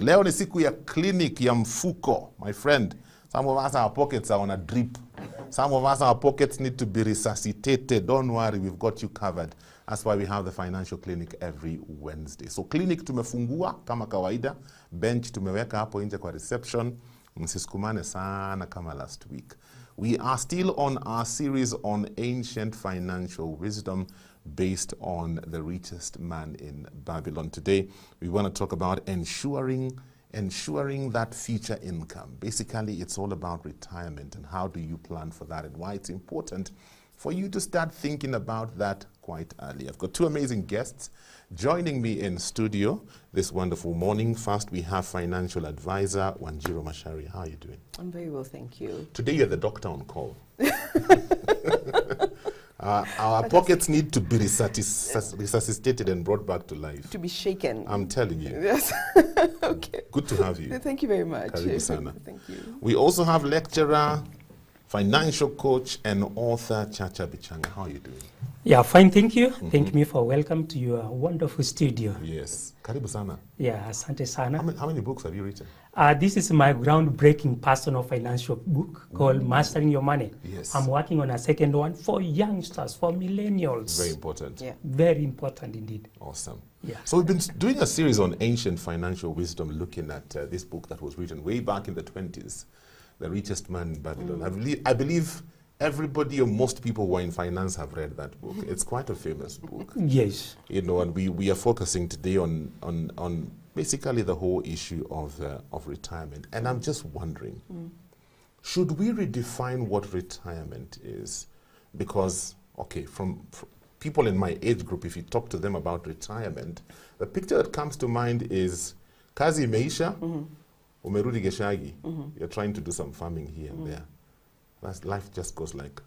Leo ni siku ya clinic ya mfuko, my friend. Some of us, our pockets are on a drip. Some of us, our pockets need to be resuscitated. Don't worry, we've got you covered. That's why we have the financial clinic every Wednesday. So clinic tumefungua kama kawaida. Bench tumeweka hapo nje kwa reception. Msisukumane sana kama last week. We are still on our series on ancient financial wisdom based on the richest man in Babylon. Today, we want to talk about ensuring that future income. Basically, it's all about retirement and how do you plan for that and why it's important for you to start thinking about that quite early. I've got two amazing guests joining me in studio this wonderful morning. First, we have financial advisor Wanjiru Mashari. How are you doing? I'm very well, thank you. Today, you're the doctor on call. Our pockets need to be resuscitated and brought back to life. To be shaken. I'm telling you. Yes. Okay. Good to have you. Thank you very much. Karibu sana. Thank you. We also have lecturer, financial coach, and author Chacha Bichanga. How are you doing? Yeah, fine, thank you. Thank me for welcome to your wonderful studio. Yes. Karibu sana. Yeah, asante sana. How many books have you written? This is my groundbreaking personal financial book called Mastering Your Money. Yes. I'm working on a second one for youngsters, for millennials. Very important. Yeah. Very important indeed. Awesome. Yeah. So we've been doing a series on ancient financial wisdom, looking at this book that was written way back in the 20s, The Richest Man in Babylon. I believe everybody or most people who are in finance have read that book. It's quite a famous book. Yes. You know, and we are focusing today on basically the whole issue of retirement. And I'm just wondering, should we redefine what retirement is? Because, okay, from people in my age group, if you talk to them about retirement, the picture that comes to mind is kazi imeisha, umerudi Geshagi, you're trying to do some farming here and there. Life just goes like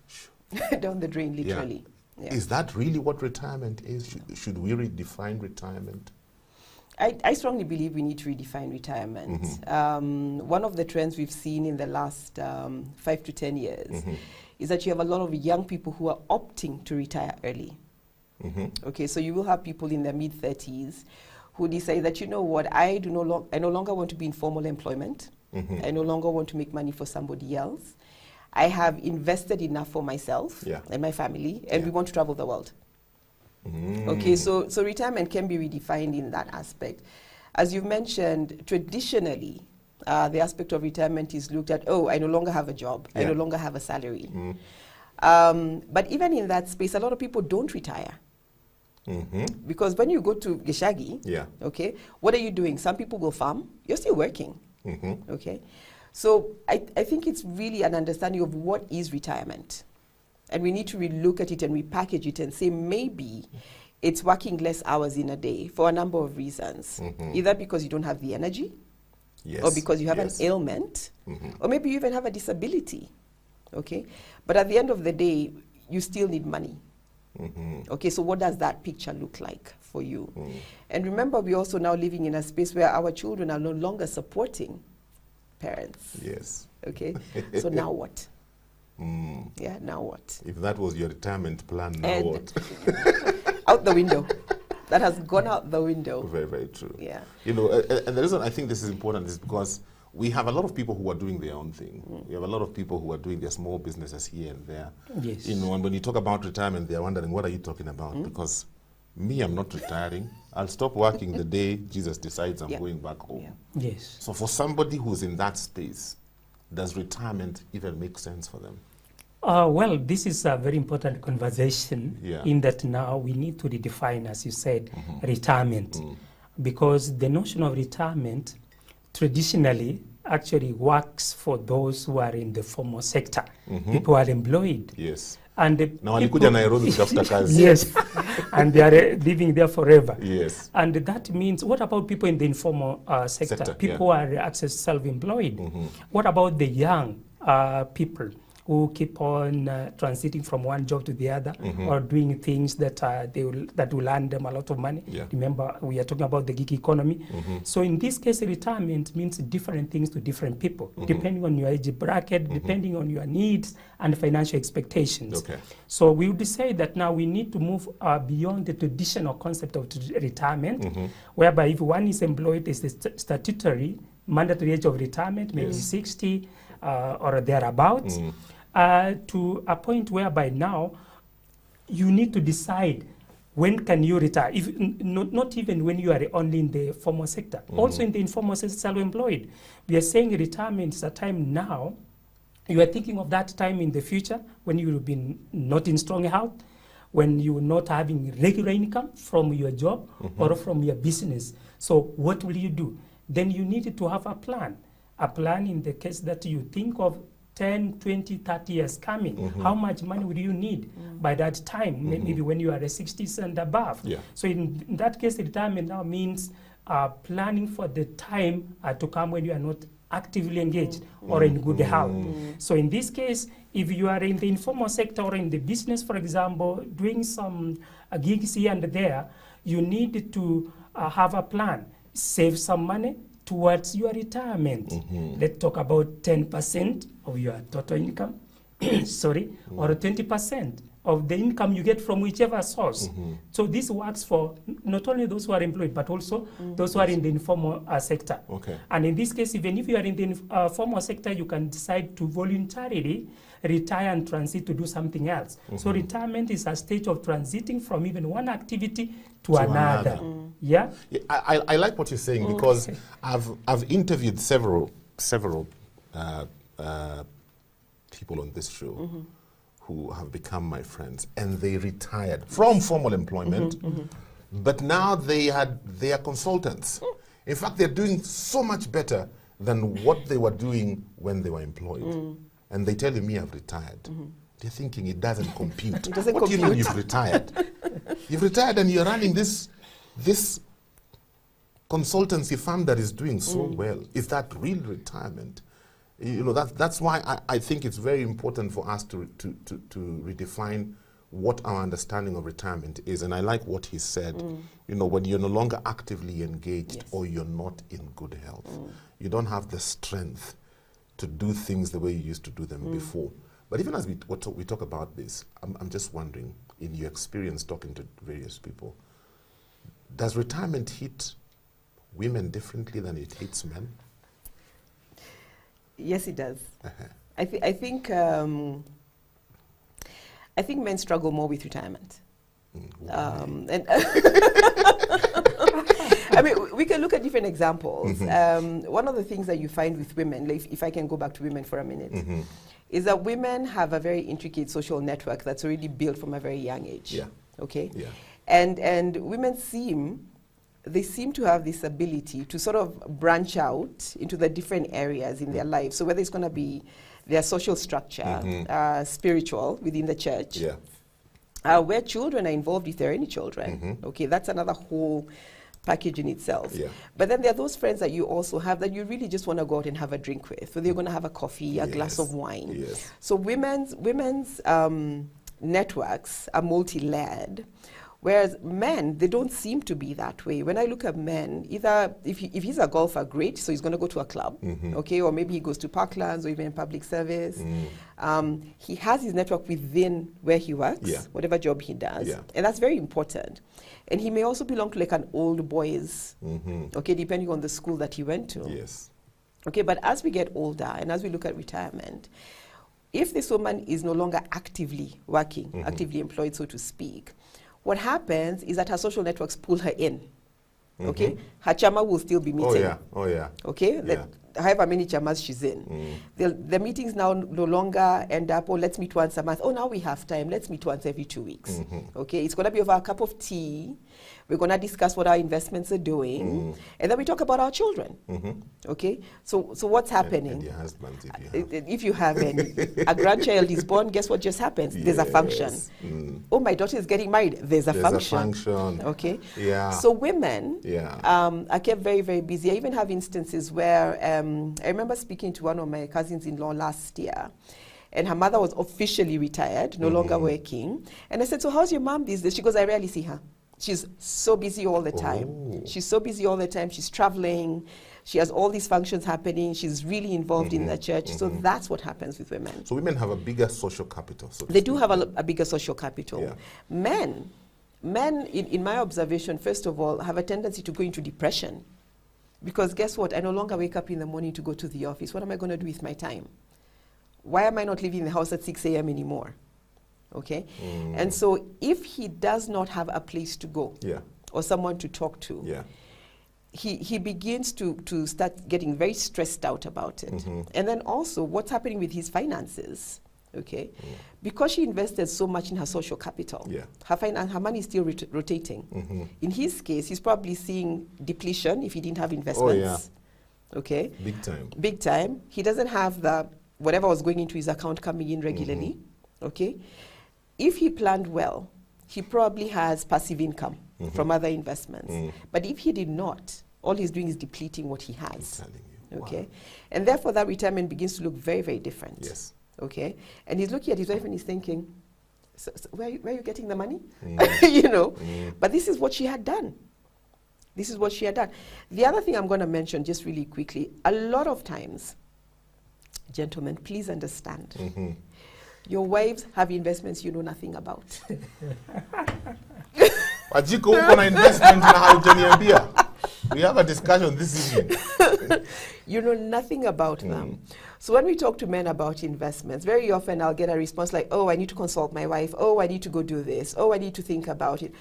down the drain, literally. Yeah. Yeah. Is that really what retirement is? Should we redefine retirement? I strongly believe we need to redefine retirement. One of the trends we've seen in the last 5 to 10 years is that you have a lot of young people who are opting to retire early. Okay, so you will have people in their mid-30s who decide that, you know what, I no longer want to be in formal employment. I no longer want to make money for somebody else. I have invested enough for myself and my family, and we want to travel the world. Okay, so retirement can be redefined in that aspect. As you've mentioned, traditionally, the aspect of retirement is looked at, oh, I no longer have a job, I no longer have a salary. But even in that space, a lot of people don't retire. Because when you go to Geshagi, okay, what are you doing? Some people will farm, you're still working. Okay, so I think it's really an understanding of what is retirement. And we need to relook at it and repackage it and say maybe it's working less hours in a day for a number of reasons. Either because you don't have the energy, or because you have an ailment, or maybe you even have a disability. Okay, but at the end of the day, you still need money. Okay, so what does that picture look like for you? And remember, we're also now living in a space where our children are no longer supporting parents. Yes. Okay, so now what? Yeah, now what? If that was your retirement plan, now what? Out the window. That has gone out the window. Very, very true. Yeah. You know, and the reason I think this is important is because we have a lot of people who are doing their own thing. We have a lot of people who are doing their small businesses here and there. Yes. You know, and when you talk about retirement, they're wondering, what are you talking about? Because me, I'm not retiring. I'll stop working the day Jesus decides I'm going back home. Yes. So for somebody who's in that space, does retirement even make sense for them? Well, this is a very important conversation in that now we need to redefine, as you said, retirement. Because the notion of retirement traditionally actually works for those who are in the formal sector. People are employed. Yes. And now walikuja Nairobi kutafuta kazi. Yes. And they are living there forever. Yes. And that means, what about people in the informal sector? People who are access self-employed. What about the young people who keep on transiting from one job to the other, or doing things that that will earn them a lot of money. Yeah. Remember, we are talking about the gig economy. So in this case, retirement means different things to different people, depending on your age bracket, depending on your needs and financial expectations. Okay. So we would say that now we need to move beyond the traditional concept of retirement, whereby if one is employed, is the statutory mandatory age of retirement, maybe 60 or thereabouts, to a point whereby now you need to decide when can you retire. If not even when you are only in the formal sector, also in the informal sector, self-employed. We are saying retirement is a time now. You are thinking of that time in the future when you will be not in strong health, when you are not having regular income from your job or from your business. So what will you do? Then you need to have a plan in the case that you think of 10, 20, 30 years coming. How much money will you need by that time, maybe when you are a 60s and above? Yeah. So in that case, retirement now means planning for the time to come when you are not actively engaged or in good health. So in this case, if you are in the informal sector or in the business, for example, doing some gigs here and there, you need to have a plan. Save some money towards your retirement. Let's talk about 10% of your total income, or 20% of the income you get from whichever source. So this works for not only those who are employed, but also those who are in the informal sector. Okay. And in this case, even if you are in the formal sector, you can decide to voluntarily retire and transit to do something else. So retirement is a stage of transiting from even one activity to another. Yeah? I like what you're saying, because I've interviewed several people on this show who have become my friends, and they retired from formal employment, but now they are consultants. In fact, they're doing so much better than what they were doing when they were employed. And they tell me I've retired. They're thinking it doesn't compute. It doesn't what compute. do you mean you've retired? You've retired and you're running this consultancy firm that is doing so well. Is that real retirement? You know, that's why I think it's very important for us to redefine what our understanding of retirement is. And I like what he said. You know, when you're no longer actively engaged, or you're not in good health, you don't have the strength to do things the way you used to do them before. But even as we talk about this, I'm just wondering, in your experience talking to various people, does retirement hit women differently than it hits men? Yes, it does. I think men struggle more with retirement. And I mean, we can look at different examples. One of the things that you find with women, like if I can go back to women for a minute, is that women have a very intricate social network that's already built from a very young age. Yeah. Okay? Yeah. And women seem to have this ability to sort of branch out into the different areas in their life. So whether it's going to be their social structure, spiritual within the church, where children are involved if there are any children. Okay, that's another whole package in itself. Yeah. But then there are those friends that you also have that you really just want to go out and have a drink with, whether you're going to have a coffee, a glass of wine. Yes. So women's networks are multi-layered. Whereas men, they don't seem to be that way. When I look at men, either if he's a golfer, great, so he's going to go to a club, okay, or maybe he goes to parklands or even in public service. He has his network within where he works, whatever job he does, and that's very important. And he may also belong to like an old boys, okay, depending on the school that he went to. Yes. Okay, but as we get older and as we look at retirement, if this woman is no longer actively working, actively employed, so to speak, what happens is that her social networks pull her in. Okay, her chama will still be meeting. Okay, however many chamas she's in. The meetings now no longer end up, oh, let's meet once a month. Oh, now we have time. Let's meet once every 2 weeks. Okay, it's going to be over a cup of tea. We're going to discuss what our investments are doing, and then we talk about our children. Okay, so what's happening? And your husband, if you have any. A grandchild is born, guess what just happens? There's a function. Oh, my daughter is getting married. There's a function. Okay, so women are kept very, very busy. I even have instances where I remember speaking to one of my cousins-in-law last year, and her mother was officially retired, no longer working. And I said, so how's your mom these days? She goes, I rarely see her. She's so busy all the time. Oh. She's so busy all the time. She's traveling. She has all these functions happening. She's really involved in the church. So that's what happens with women. So women have a bigger social capital. So to They do speak. have a bigger social capital. Yeah. Men, in my observation, first of all, have a tendency to go into depression. Because guess what? I no longer wake up in the morning to go to the office. What am I going to do with my time? Why am I not leaving the house at 6 a.m. anymore? Okay? And so if he does not have a place to go or someone to talk to, he begins to start getting very stressed out about it. And then also what's happening with his finances, okay? Because she invested so much in her social capital, her money is still rotating. In his case, he's probably seeing depletion if he didn't have investments. Okay? Big time. Big time. He doesn't have the whatever was going into his account coming in regularly, okay? If he planned well, he probably has passive income from other investments. But if he did not, all he's doing is depleting what he has. I'm telling you. Okay? Wow. And therefore that retirement begins to look very, very different. Yes. Okay? And he's looking at his wife and he's thinking, so where are you getting the money? You know? But this is what she had done. This is what she had done. The other thing I'm going to mention just really quickly, a lot of times, gentlemen, please understand, your wives have investments you know nothing about. Wajiko uko na investment na haujaniambia. We have a discussion this evening. You know nothing about them. So when we talk to men about investments, very often I'll get a response like, oh, I need to consult my wife. Oh, I need to go do this. Oh, I need to think about it.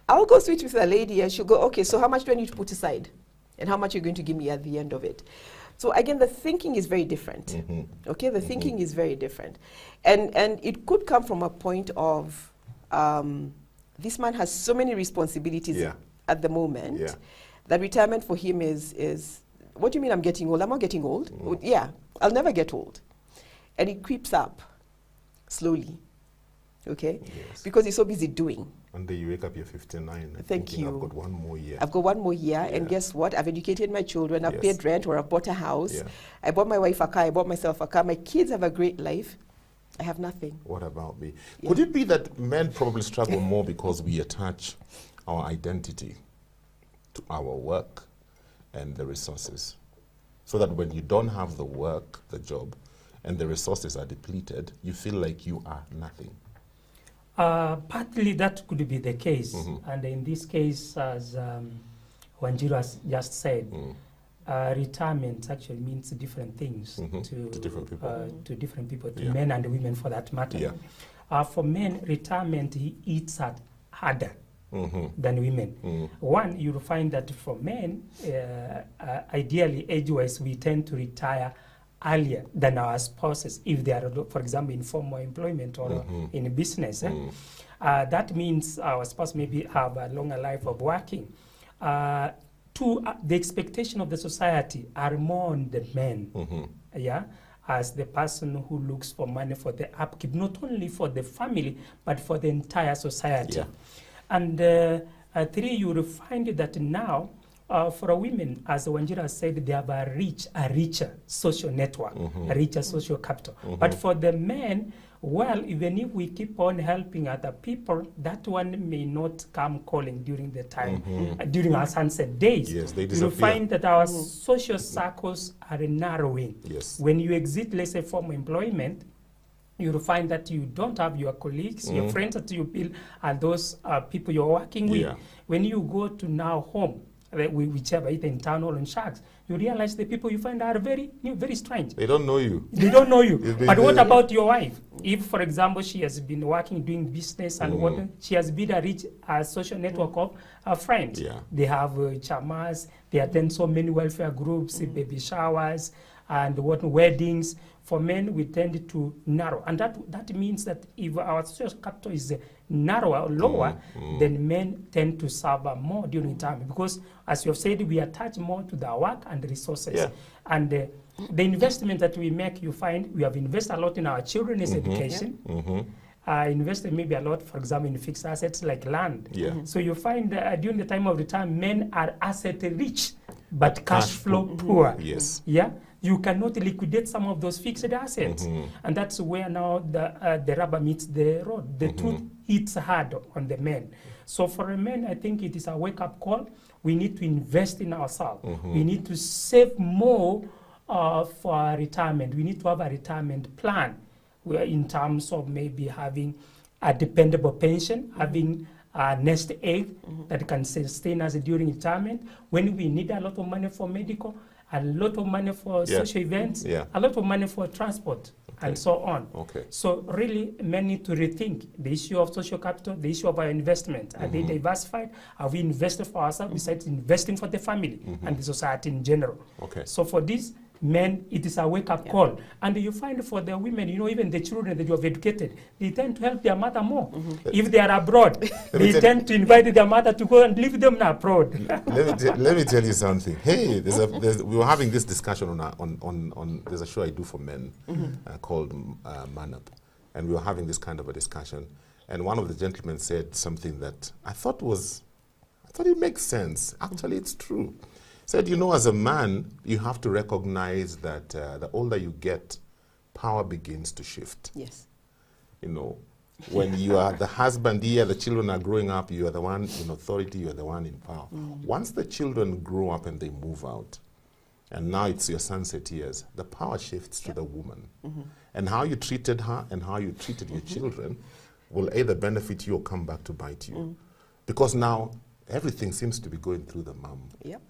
I'll go switch with a lady and she'll go, okay, so how much do I need to put aside? And how much are you going to give me at the end of it? So again, the thinking is very different. Okay, the thinking is very different. And it could come from a point of, this man has so many responsibilities at the moment that retirement for him is, what do you mean I'm getting old? I'm not getting old. Yeah, I'll never get old. And it creeps up slowly, okay? Yes. Because he's so busy doing. One day you wake up, you're 59. Thank you. I've got one more year. I've got one more year, and guess what? I've educated my children, I've paid rent, or I've bought a house. Yeah. I bought my wife a car, I bought myself a car. My kids have a great life. I have nothing. What about me? Could it be that men probably struggle more because we attach our identity to our work and the resources? So that when you don't have the work, the job, and the resources are depleted, you feel like you are nothing. Partly that could be the case. And in this case, as Wanjiru has just said, retirement actually means different things to different people, to men and women for that matter. For men, retirement eats harder than women. One, you'll find that for men, ideally, age-wise, we tend to retire earlier than our spouses if they are, for example, in formal employment or in business. That means our spouse maybe have a longer life of working. Two, the expectation of the society are more on the men, as the person who looks for money for the upkeep, not only for the family, but for the entire society. And three, you will find that now, for a women, as Wanjiru said, they have a richer social network, a richer social capital. But for the men, well, even if we keep on helping other people, that one may not come calling during the time, during our sunset days. Yes, they disappear. You'll find that our social circles are narrowing. Yes. When you exit, let's say, formal employment, you'll find that you don't have your colleagues, your friends that you feel are those people you're working with. When you go to now home, whichever, either internal or in sharks, you realize the people you find are very strange. They don't know you. They don't know you. But what about your wife? If, for example, she has been working, doing business and whatnot, she has built a rich social network of friends. They have chamas, they attend so many welfare groups, baby showers, and weddings. For men, we tend to narrow. And that means that if our social capital is narrower or lower, then men tend to suffer more during time. Because, as you have said, we attach more to the work and the resources. And the investment that we make, you find we have invested a lot in our children's education. Invested maybe a lot, for example, in fixed assets like land. So you find during the time of retirement, men are asset rich but cash flow poor. Yes. Yeah, you cannot liquidate some of those fixed assets, and that's where now the rubber meets the road. The truth hits hard on the men. So for a man, I think it is a wake-up call. We need to invest in ourselves. We need to save more for our retirement. We need to have a retirement plan in terms of maybe having a dependable pension, having a nest egg that can sustain us during retirement. When we need a lot of money for medical, a lot of money for social events, a lot of money for transport, and so on. So really, men need to rethink the issue of social capital, the issue of our investment. Are they diversified? Are we invested for ourselves besides investing for the family and the society in general? So for this, men, it is a wake-up call. And you find for the women, you know, even the children that you have educated, they tend to help their mother more. If they are abroad, they tend to invite their mother to go and live them abroad. Let me tell you something. Hey, we were having this discussion on there's a show I do for men called Man Up. And we were having this kind of a discussion. And one of the gentlemen said something that I thought it makes sense. Actually, it's true. Said, you know, as a man, you have to recognize that the older you get, power begins to shift. Yes. You know, when you are the husband here, the children are growing up, you are the one in authority, you are the one in power. Once the children grow up and they move out, and now it's your sunset years, the power shifts to the woman. And how you treated her and how you treated your children will either benefit you or come back to bite you. Because now everything seems to be going through the mom. Yep.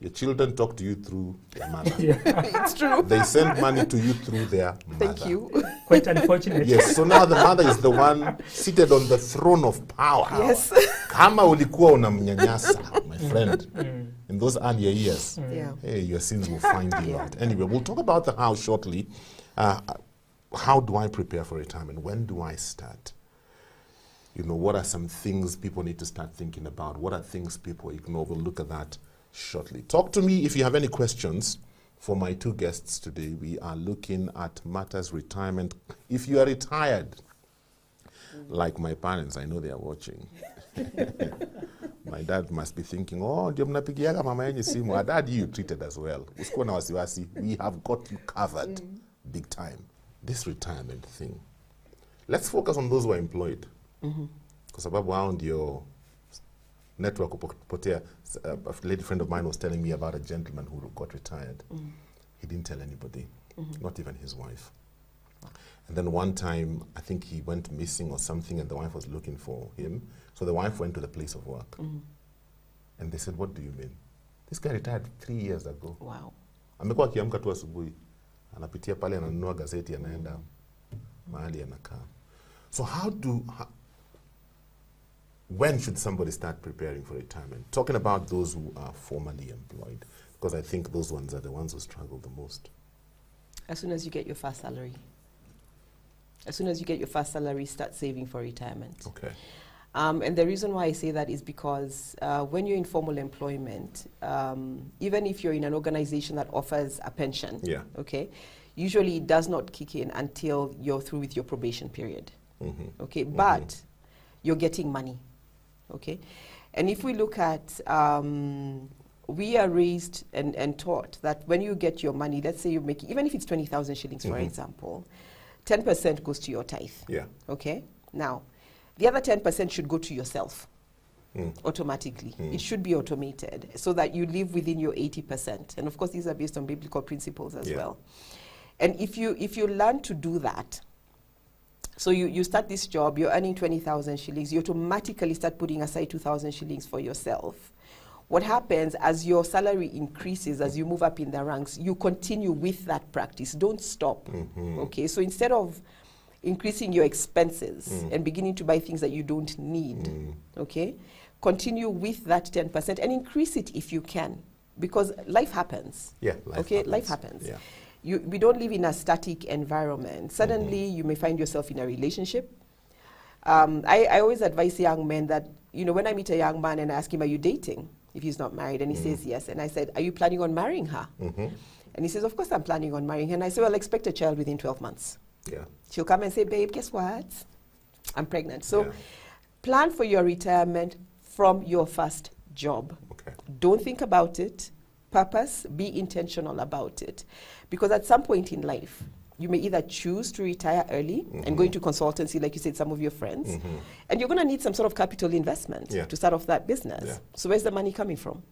Your children talk to you through their mother. It's true. They send money to you through their mother. Thank you. Quite unfortunate. Yes, so now the mother is the one seated on the throne of power. Yes. Kama ulikuwa unamnyanyasa, my friend, in those earlier years, hey, your sins will find you out. Anyway, we'll talk about the how shortly. How do I prepare for retirement? When do I start? You know, what are some things people need to start thinking about? What are things people ignore? We'll look at that shortly. Talk to me if you have any questions for my two guests today. We are looking at matters retirement. If you are retired, like my parents, I know they are watching. My dad must be thinking, oh, ndio mnapigiaga mama yenye simu. Dad, you treated as well. Usikuwa na wasiwasi. We have got you covered big time. This retirement thing. Let's focus on those who are employed. Kwa sababu hao ndio network kupotea. A lady friend of mine was telling me about a gentleman who got retired. He didn't tell anybody, not even his wife. And then one time, I think he went missing or something, and the wife was looking for him. So the wife went to the place of work. And they said, what do you mean? This guy retired 3 years ago. Wow. Amekuwa akiamka tu asubuhi. Anapitia pale ananunua gazeti anaenda mahali anakaa. So when should somebody start preparing for retirement? Talking about those who are formerly employed, because I think those ones are the ones who struggle the most. As soon as you get your first salary. As soon as you get your first salary, start saving for retirement. Okay. And the reason why I say that is because when you're in formal employment, even if you're in an organization that offers a pension, okay, usually it does not kick in until you're through with your probation period. Okay, but you're getting money. Okay, and if we look at, we are raised and taught that when you get your money, let's say you make, even if it's 20,000 shillings, for example, 10% goes to your tithe. Yeah. Okay, now, the other 10% should go to yourself automatically. It should be automated so that you live within your 80%. And of course, these are based on biblical principles as well. And if you learn to do that, so you start this job, you're earning 20,000 shillings, you automatically start putting aside 2,000 shillings for yourself. What happens as your salary increases, as you move up in the ranks, you continue with that practice. Don't stop. Okay, so instead of increasing your expenses and beginning to buy things that you don't need, okay, continue with that 10% and increase it if you can, because life happens. Yeah, life happens. Yeah. We don't live in a static environment. Suddenly, you may find yourself in a relationship. I always advise young men that, you know, when I meet a young man and I ask him, are you dating? If he's not married, and he says yes. And I said, are you planning on marrying her? And he says, of course I'm planning on marrying her. And I said, well, expect a child within 12 months. Yeah. She'll come and say, babe, guess what? I'm pregnant. So plan for your retirement from your first job. Okay. Don't think about it purpose, be intentional about it. Because at some point in life, you may either choose to retire early and go into consultancy, like you said, some of your friends, and you're going to need some sort of capital investment to start off that business. Yeah. So where's the money coming from?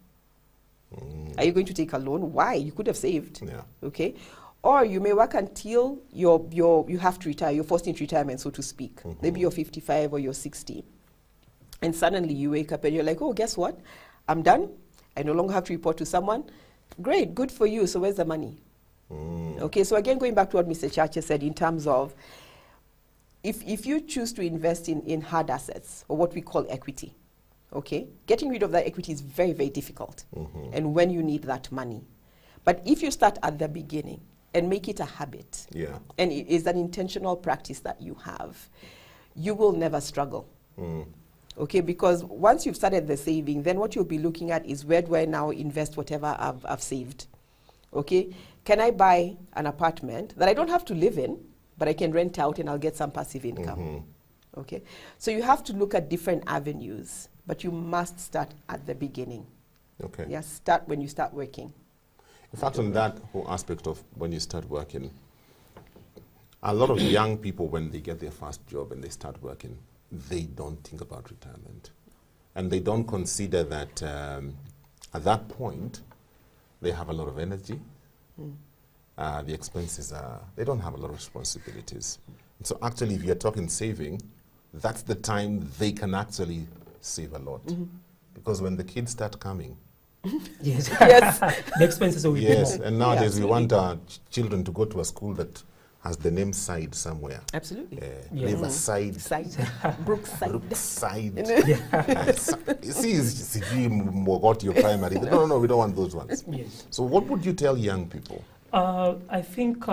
Are you going to take a loan? Why? You could have saved. Yeah. Okay. Or you may work until you have to retire, you're forced into retirement, so to speak. Maybe you're 55 or you're 60. And suddenly you wake up and you're like, oh, guess what? I'm done. I no longer have to report to someone. Great, good for you. So where's the money? Okay, so again, going back to what Mr. Chacha said in terms of if you choose to invest in hard assets, or what we call equity, okay, getting rid of that equity is very, very difficult. And when you need that money. But if you start at the beginning and make it a habit, and it is an intentional practice that you have, you will never struggle. Okay, because once you've started the saving, then what you'll be looking at is, where do I now invest whatever I've saved? Okay, can I buy an apartment that I don't have to live in, but I can rent out and I'll get some passive income? Okay, so you have to look at different avenues, but you must start at the beginning. Okay. Yeah, start when you start working. In fact, on that whole aspect of when you start working, a lot of young people, when they get their first job and they start working, they don't think about retirement. And they don't consider that at that point, they have a lot of energy. The expenses they don't have a lot of responsibilities. And so actually, if you're talking saving, that's the time they can actually save a lot. Because when the kids start coming, yes, yes, the expenses will be more. Yes, and nowadays we want our children to go to a school that has the name side somewhere. Absolutely. Riverside. Brookside. Brookside. You see, what your primary. No, we don't want those ones. Yes. So what would you tell young people? I think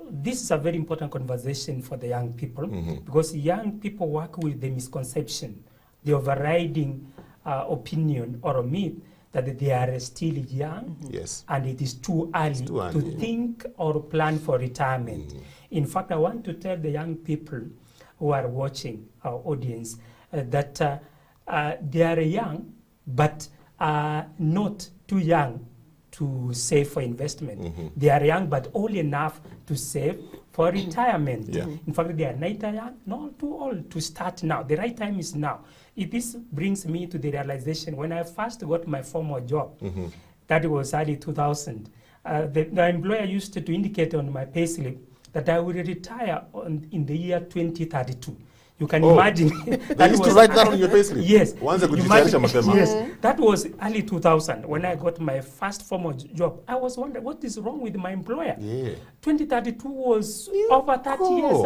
this is a very important conversation for the young people, because young people work with the misconception, the overriding opinion or a myth that they are still young, and it is too early to think or plan for retirement. In fact, I want to tell the young people who are watching our audience that they are young, but not too young to save for investment. They are young, but old enough to save for retirement. In fact, they are neither young nor too old to start now. The right time is now. This brings me to the realization, when I first got my former job, that was early 2000, the employer used to indicate on my payslip that I would retire in the year 2032. You can imagine. They used to write that on your payslip? Yes. Yes. That was early 2000 when I got my first formal job. I was wondering, what is wrong with my employer? 2032 was over 30 years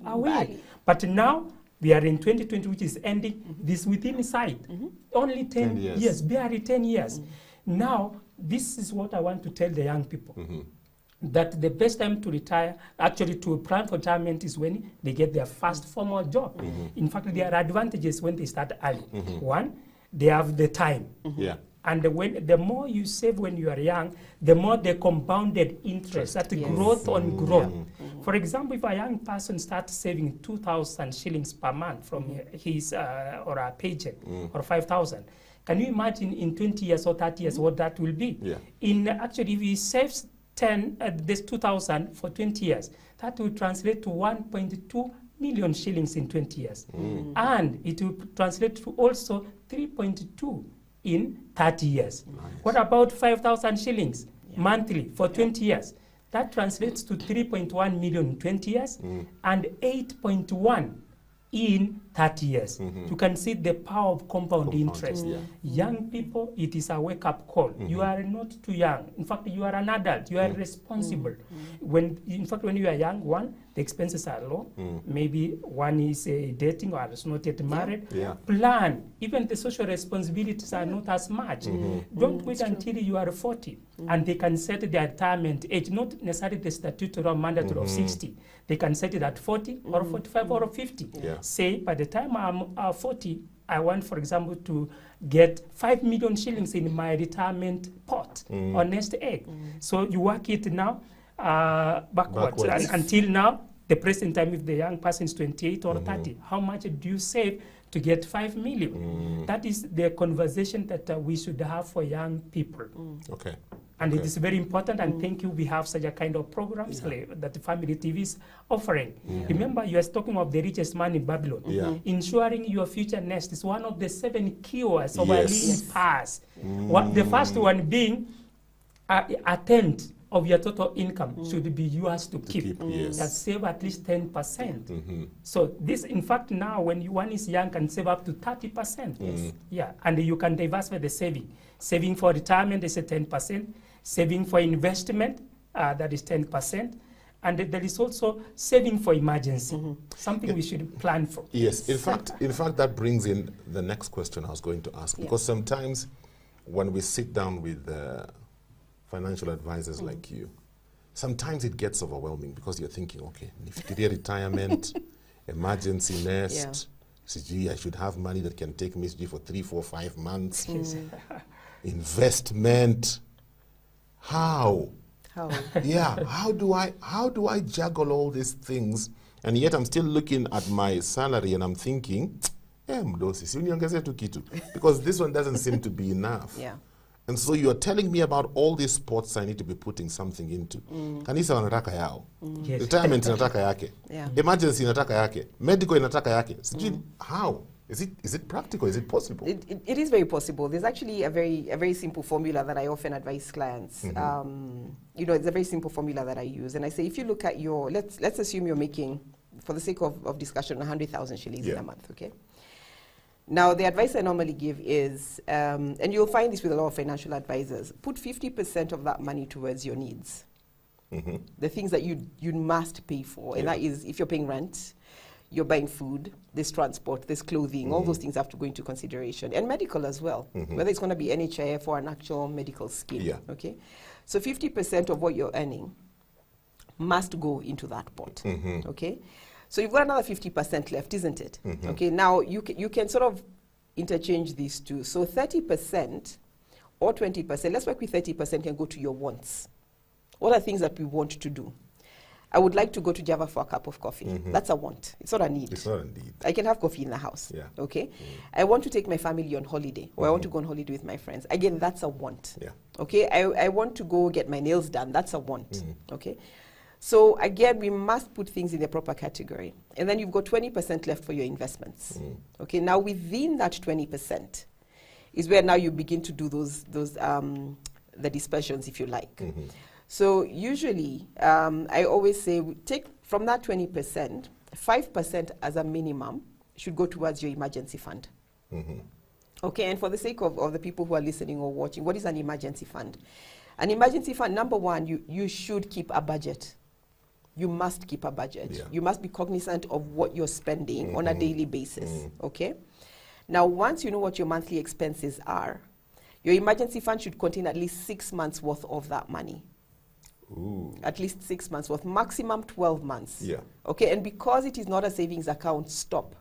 away. But now, we are in 2020, which is ending. This within sight. Only 10 years, barely 10 years. Now, this is what I want to tell the young people. That the best time to retire, actually to plan for retirement, is when they get their first formal job. In fact, there are advantages when they start early. One, they have the time. And the more you save when you are young, the more the compounded interest, that growth on growth. For example, if a young person starts saving 2,000 shillings per month from his or her paycheck, or 5,000, can you imagine in 20 years or 30 years what that will be? Actually, if he saves this 2,000 for 20 years, that will translate to 1.2 million shillings in 20 years. And it will translate to also 3.2 in 30 years. What about 5,000 shillings monthly for 20 years? That translates to 3.1 million in 20 years and 8.1 in 30 years. You can see the power of compound interest. Young people, it is a wake-up call. You are not too young. In fact, you are an adult. You are responsible. In fact, when you are young, one, the expenses are low. Maybe one is dating or is not yet married. Plan. Even the social responsibilities are not as much. Don't wait until you are 40. And they can set their retirement age, not necessarily the statutory or mandatory of 60. They can set it at 40 or 45 or 50. Say, by the time I'm 40, I want, for example, to get 5 million shillings in my retirement pot or nest egg. So you work it now backwards. And until now, The present time, if the young person is 28 or 30, how much do you save to get 5 million? That is the conversation that we should have for young people. Okay. And it is very important, and thank you, we have such a kind of programs that the Family TV is offering. Remember, you are talking of the richest man in Babylon. Ensuring your future nest is one of the 7 keywords of a lean pass. The first one being a tenth of your total income should be yours to keep. That save at least 10%. So this, in fact, now when one is young, can save up to 30%. Yeah, and you can diversify the saving. Saving for retirement is a 10%. Saving for investment, that is 10%. And there is also saving for emergency, something we should plan for. Yes, in fact, that brings in the next question I was going to ask. Because sometimes when we sit down with financial advisors like you, sometimes it gets overwhelming because you're thinking, okay, Nifikiria retirement, emergency nest, I should have money that can take me for 3, 4, 5 months. Investment. How? Yeah, how do I juggle all these things? And yet I'm still looking at my salary and I'm thinking, because this one doesn't seem to be enough. And so you're telling me about all these spots I need to be putting something into. Kanisa wanataka yao. Retirement inataka yake. Emergency inataka yake. Medical inataka yake. How? Is it practical? Is it possible? It is very possible. There's actually a very simple formula that I often advise clients. It's a very simple formula that I use. And I say, if you look at your, let's assume you're making, for the sake of discussion, 100,000 shillings in a month, okay? Now, the advice I normally give is, and you'll find this with a lot of financial advisors, put 50% of that money towards your needs. The things that you must pay for. And that is, if you're paying rent, you're buying food, there's transport, there's clothing, all those things have to go into consideration. And medical as well, whether it's going to be NHIF or an actual medical scheme. Okay? So 50% of what you're earning must go into that pot. Okay? So you've got another 50% left, isn't it? Okay, now you can sort of interchange these two. So 30% or 20%, let's work with 30%, can go to your wants. What are things that we want to do? I would like to go to Java for a cup of coffee. That's a want. It's not a need. It's not a need. I can have coffee in the house. Okay? I want to take my family on holiday, or I want to go on holiday with my friends. Again, that's a want. Okay? I want to go get my nails done. That's a want. Okay? So again, we must put things in the proper category. And then you've got 20% left for your investments. Okay? Now within that 20% is where now you begin to do the dispersions, if you like. So usually, I always say, take from that 20%, 5% as a minimum should go towards your emergency fund. Okay, and for the sake of the people who are listening or watching, what is an emergency fund? An emergency fund, number one, you should keep a budget. You must keep a budget. You must be cognizant of what you're spending on a daily basis, okay? Now, once you know what your monthly expenses are, your emergency fund should contain at least 6 months worth of that money. At least 6 months worth, maximum 12 months. Okay, and because it is not a savings account, stop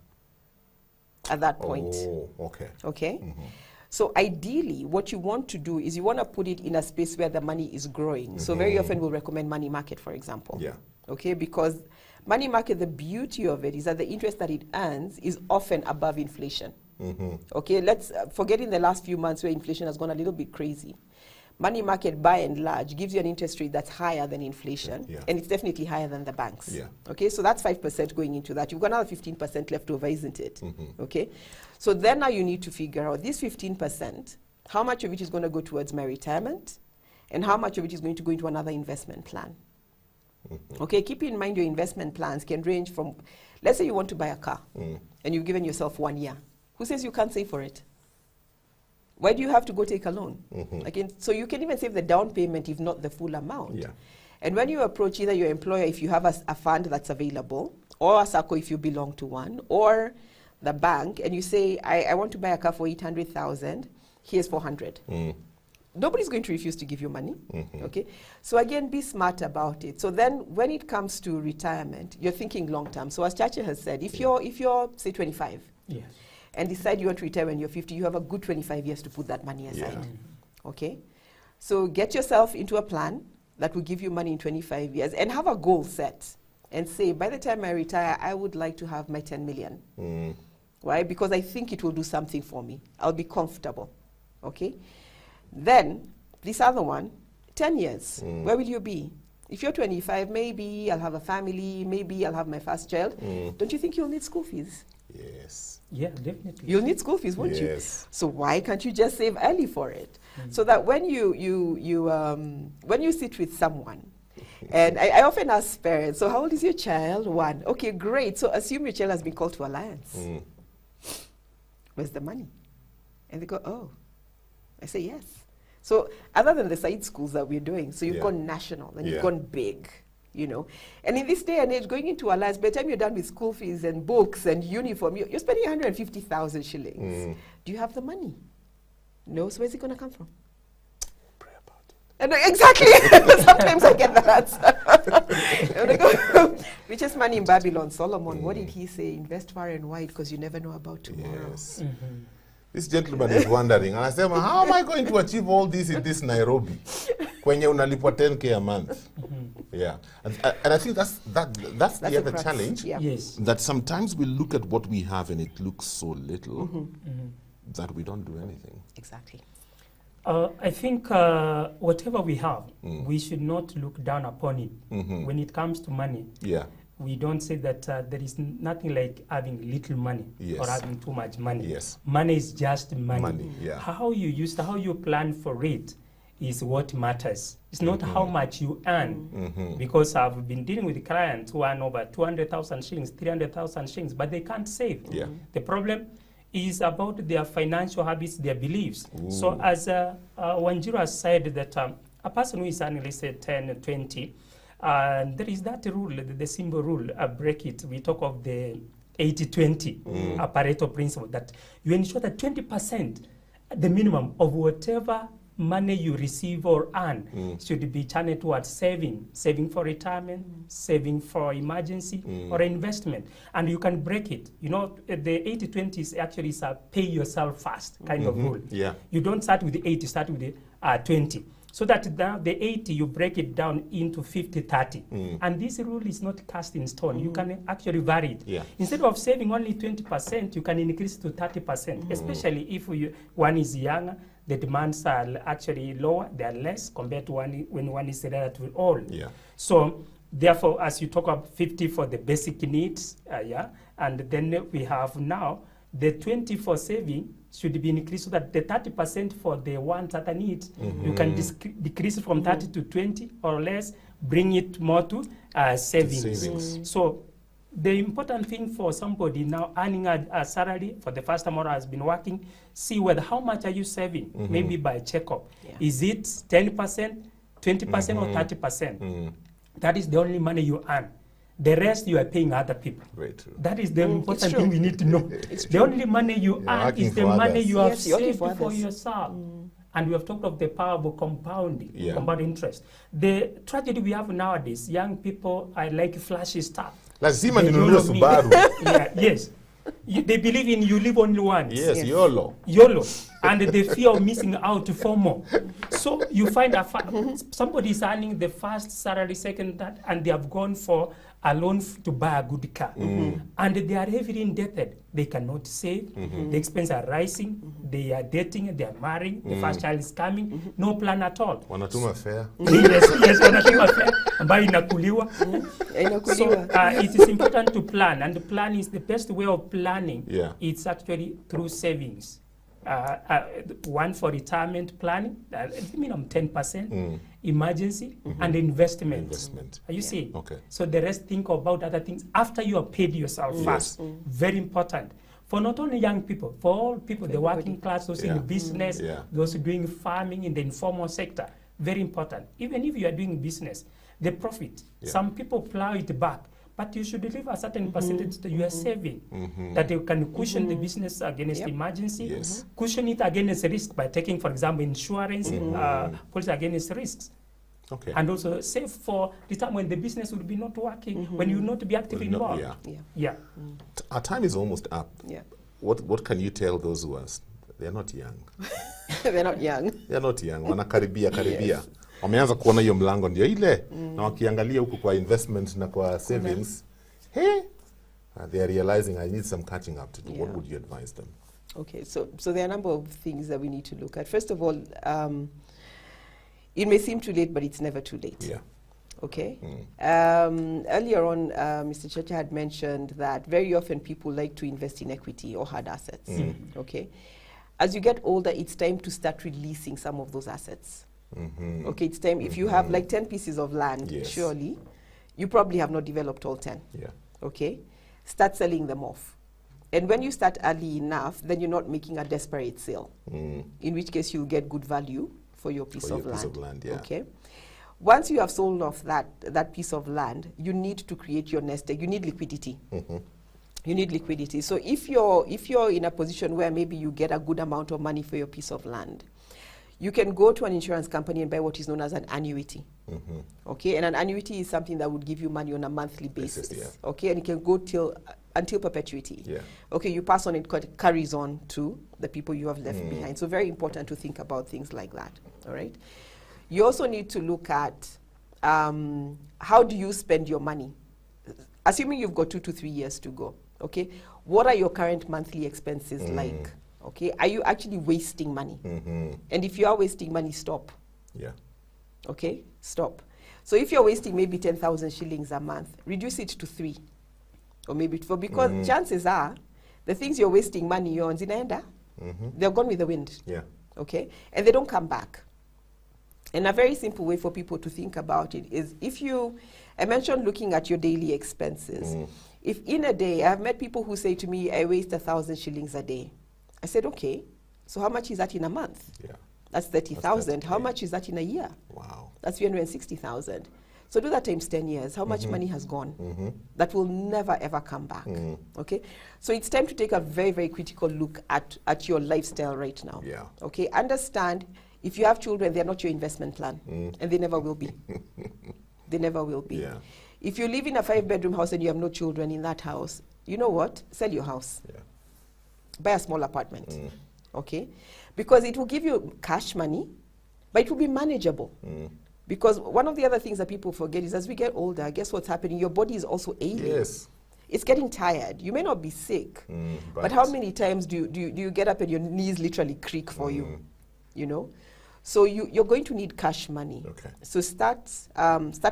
at that point. Okay? So ideally, what you want to do is you want to put it in a space where the money is growing. So very often we'll recommend money market, for example. Okay, because money market, the beauty of it is that the interest that it earns is often above inflation. Okay, let's forget in the last few months where inflation has gone a little bit crazy. Money market, by and large, gives you an interest rate that's higher than inflation, and it's definitely higher than the banks. Okay, so that's 5% going into that. You've got another 15% left over, isn't it? Okay, so then now you need to figure out this 15%, how much of it is going to go towards my retirement, and how much of it is going to go into another investment plan. Okay, keep in mind your investment plans can range from, let's say you want to buy a car, and you've given yourself 1 year. Who says you can't save for it? Why do you have to go take a loan? Again, so you can even save the down payment if not the full amount. And when you approach either your employer, if you have a fund that's available, or a SACCO if you belong to one, or the bank, and you say, I want to buy a car for 800,000, here's 400. Nobody's going to refuse to give you money. Okay? So again, be smart about it. So then when it comes to retirement, you're thinking long term. So as Chacha has said, if you're say 25, and decide you want to retire when you're 50, you have a good 25 years to put that money aside. Okay? So get yourself into a plan that will give you money in 25 years and have a goal set. and say, by the time I retire, I would like to have my 10 million. Right? Because I think it will do something for me. I'll be comfortable. Okay? Then, this other one, 10 years, where will you be? If you're 25, maybe I'll have a family, maybe I'll have my first child. Don't you think you'll need school fees? Yes. Yeah, definitely. You'll need school fees, won't you? Yes. So why can't you just save early for it? So that when you sit with someone, and I often ask parents, so how old is your child? 1. Okay, great. So assume your child has been called to Alliance. Where's the money? And they go, oh. I say, yes. So other than the side schools that we're doing, so you've gone national and you've gone big, you know. And in this day and age, going into Alliance, by the time you're done with school fees and books and uniform, you're spending 150,000 shillings. Do you have the money? No, so where's it going to come from? Pray about it. And exactly. Sometimes I get that. And I go, richest man in Babylon, Solomon, what did he say? Invest far and wide because you never know about tomorrow. Yes. This gentleman is wondering, and I said, how am I going to achieve all this in this Nairobi? Kwenye unalipwa 10K a month. Yeah. And I think that's the other challenge. Yeah. Yes. That sometimes we look at what we have and it looks so little that we don't do anything. Exactly. I think whatever we have, we should not look down upon it. When it comes to money, we don't say that there is nothing like having little money or having too much money. Yes. Money is just money. Yeah. How you plan for it is what matters. It's not how much you earn. Because I've been dealing with clients who earn over 200,000 shillings, 300,000 shillings, but they can't save. The problem is about their financial habits, their beliefs. So as Wanjiru has said that a person who is earning, let's say 10, 20, there is that rule, the simple rule, break it. We talk of the 80-20 Pareto principle, that you ensure that 20%, the minimum of whatever money you receive or earn should be channeled towards saving for retirement, saving for emergency, or investment. And you can break it. You know, the 80-20 is actually a pay yourself first kind of rule. Yeah. You don't start with the 80, start with the 20. So that now the 80, you break it down into 50-30. And this rule is not cast in stone. You can actually vary it. Yeah. Instead of saving only 20%, you can increase to 30%, especially if one is younger. The demands are actually lower, they are less compared to when one is relatively old. Yeah. So therefore, as you talk about 50 for the basic needs, and then we have now the 20 for saving should be increased so that the 30% for the ones that I need, you can decrease it from 30 to 20 or less, bring it more to savings. So the important thing for somebody now earning a salary for the first time or has been working, see whether how much are you saving, maybe by checkup. Is it 10%, 20% or 30%? That is the only money you earn. The rest you are paying other people. Very true. That is the important thing we need to know. The only money you earn is the money you have saved for yourself. And we have talked of the power of compounding, compound interest. The tragedy we have nowadays, young people are like flashy stuff. Lazima ninunue Subaru. Yes. They believe in you live only once. Yes, YOLO. YOLO. And the fear of missing out for more. So you find somebody is earning the first salary, second, that, and they have gone for a loan to buy a good car. And they are heavily indebted. They cannot save. The expenses are rising. They are dating. They are marrying. The first child is coming. No plan at all. Wanatuma fare. Yes, wanatuma fare. Ambayo inakuliwa. So it is important to plan. And the plan is the best way of planning. It's actually through savings. One for retirement planning, minimum 10%, emergency, and investment. Are you seeing? Okay. So the rest, think about other things after you have paid yourself first. Very important. For not only young people, for all people, the working class, those in business, those doing farming in the informal sector. Very important. Even if you are doing business, the profit, some people plow it back. But you should leave a certain percentage that you are saving, that you can cushion the business against emergency, cushion it against risk by taking, for example, insurance, policy against risks. Okay. And also save for the time when the business will be not working, when you will not be actively involved. Our time is almost up. What can you tell those who are, they're not young? They're not young. They're not young. Wanakaribia. wameanza kuona hiyo mlango ndio ile na wakiangalia huku kwa investment na kwa savings, they are realizing I need some catching up to do. What would you advise them? Okay, so there are a number of things that we need to look at. First of all, it may seem too late, but it's never too late. Yeah. Okay. Earlier on, Mr. Chacha had mentioned that very often people like to invest in equity or hard assets. Okay. As you get older, it's time to start releasing some of those assets. Okay, it's time. If you have like 10 pieces of land, surely, you probably have not developed all 10. Yeah. Okay. Start selling them off. And when you start early enough, then you're not making a desperate sale, in which case you'll get good value for your piece of land. Okay. Once you have sold off that piece of land, you need to create your nest egg. You need liquidity. You need liquidity. So if you're in a position where maybe you get a good amount of money for your piece of land, you can go to an insurance company and buy what is known as an annuity. Okay, and an annuity is something that would give you money on a monthly basis. Okay, and it can go until perpetuity. Okay, you pass on, it carries on to the people you have left behind. So very important to think about things like that. All right. You also need to look at how do you spend your money, assuming you've got 2 to 3 years to go. Okay, what are your current monthly expenses like? Okay, are you actually wasting money? And if you are wasting money, stop. Okay, stop. So if you're wasting maybe 10,000 shillings a month, reduce it to 3, or maybe 4, because chances are the things you're wasting money on, they're gone with the wind. Okay, and they don't come back. And a very simple way for people to think about it is I mentioned looking at your daily expenses. If in a day, I've met people who say to me, I waste 1,000 shillings a day. I said, okay, so how much is that in a month? That's 30,000. How much is that in a year? Wow. That's 360,000. So do that times 10 years. How much money has gone? That will never, ever come back. Okay? So it's time to take a very, very critical look at your lifestyle right now. Okay? Understand, if you have children, they're not your investment plan. And they never will be. They never will be. If you live in a 5-bedroom house and you have no children in that house, you know what? Sell your house. Buy a small apartment. Okay? Because it will give you cash money, but it will be manageable. Because one of the other things that people forget is as we get older, guess what's happening? Your body is also ailing. It's getting tired. You may not be sick, but how many times do you get up and your knees literally creak for you? You know? So you're going to need cash money. So start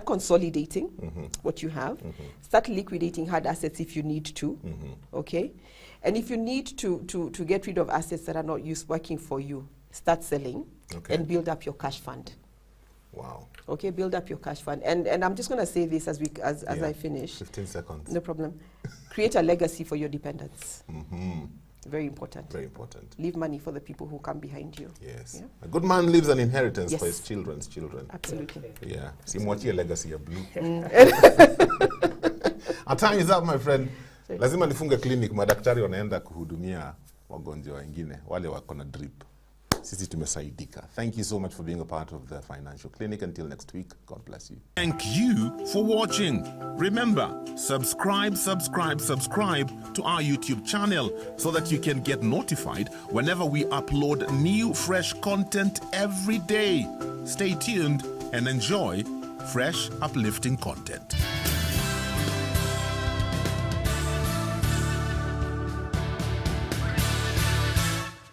consolidating what you have. Start liquidating hard assets if you need to. Okay? And if you need to get rid of assets that are not working for you, start selling and build up your cash fund. Wow. Okay, build up your cash fund. And I'm just going to say this as I finish. 15 seconds. No problem. Create a legacy for your dependents. Very important. Very important. Leave money for the people who come behind you. Yes. A good man leaves an inheritance for his children's children. Absolutely. Yeah. Simwachie legacy ya blue. Our time is up, my friend. Lazima nifunge clinic, madaktari wanaenda kuhudumia wagonjwa wengine wale wako na drip. Sisi tumesaidika. Thank you so much for being a part of the Financial Clinic. Until next week, God bless you. Thank you for watching. Remember, subscribe to our YouTube channel so that you can get notified whenever we upload new fresh content every day. Stay tuned and enjoy fresh, uplifting content.